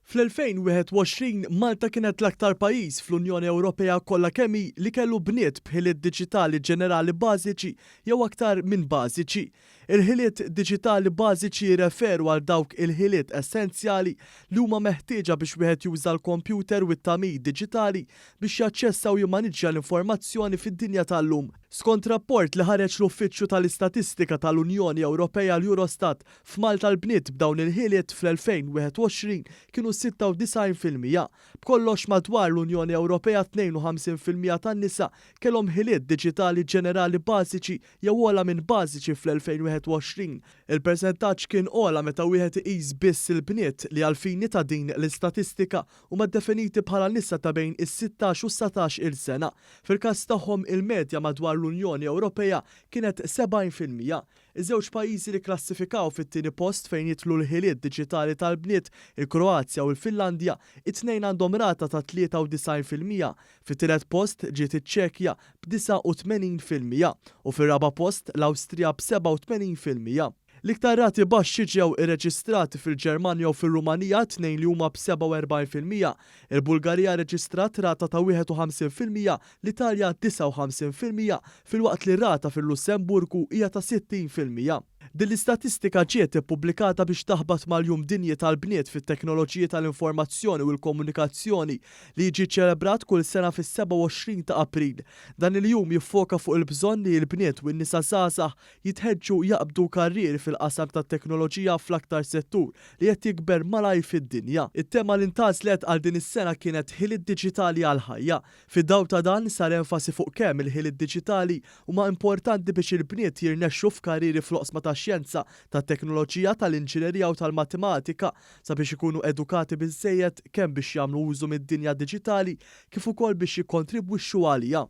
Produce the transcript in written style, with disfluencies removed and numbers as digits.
Fl-2021 Malta kienet l-aktar pajjiż fl-Unjoni Ewropea kollha kemmi li kellu bniet b'ħiliet diġitali ġenerali bażiċi jew aktar minn bażiċi. Il-ħiliet diġitali bażiċi jirreferu għal dawk il-ħiliet essenzjali li huma meħtieġa biex wieħed juża l-kompjuter u t-tagħmir diġitali biex jaċċessa u jimmaniġġja l-informazzjoni fid-dinja tal-lum. Skont rapport li ħareġ l-Uffiċċju tal-Istatistika tal-Unjoni Ewropea l-Eurostat, f'Malta l-bniet b'dawn il-ħiliet fl-2021 kienu 96%. B'kollox madwar l-Unjoni Ewropea 52% tan-nisa kellhom ħiliet diġitali ġenerali bażiċi jew ogħla minn bażiċi fl-2021. Il-persentaġġ kien ogħla meta wieħed iqis biss il-bniet li għal-fini ta' din l-istatistika huma ddefiniti bħala nisa ta' bejn is-16 u 17 il sena. Fil-każ tagħhom il-medja madwar l-Unjoni Ewropea kienet 70%. Iż-żewġ pajjiżi li klassifikaw fit-tieni post fejn jidħlu l-ħiliet diġitali tal-bniet, il-Kroazja u l-Finlandja, it-tnejn għandhom rata ta' 93%. Fit-tielet post ġiet iċ-Ċekkja b'89% u fir-raba' post l-Awstrija b'87%. L-iktar rati baxxi ġew irreġistrati fil-Ġermanja u fir-Rumanija tnejn li huma b'47%, il-Bulgarija reġistrat rata ta' 51%, l-Italja 59%, filwaqt li rata fil-Lussemburgu hija ta' 60%. Din l-istatistika ġiet ippubblikata biex taħbat mal-Jum Dinji tal-Bniet fit-Teknoloġiji tal-Informazzjoni u l-Komunikazzjoni li jiġi ċelebrat kull sena fis-27 ta' April. Dan il-jum jiffoka fuq il-bżonn li l-bniet u n-nisa żgħażagħ jitħeġġu jaqbdu karrieri fil-qasam tat-teknoloġija fl-aktar settur li qed jikber malajr fid-dinja. It-tema li ntgħażlet għal din is-sena kienet ħiliet diġitali għal ħajja. Fid-dawl ta' dan sar enfasi fuq kemm il-ħiliet diġitali huma importanti biex il-bniet jirnexxu f'karrieri fl-oqsma tax-xjenza, tat-teknoloġija, tal-inġinerija u tal-matematika sabiex ikunu edukati biżżejjed kemm biex jagħmlu użu mid-dinja diġitali kif ukoll biex jikkontribwixxu għaliha.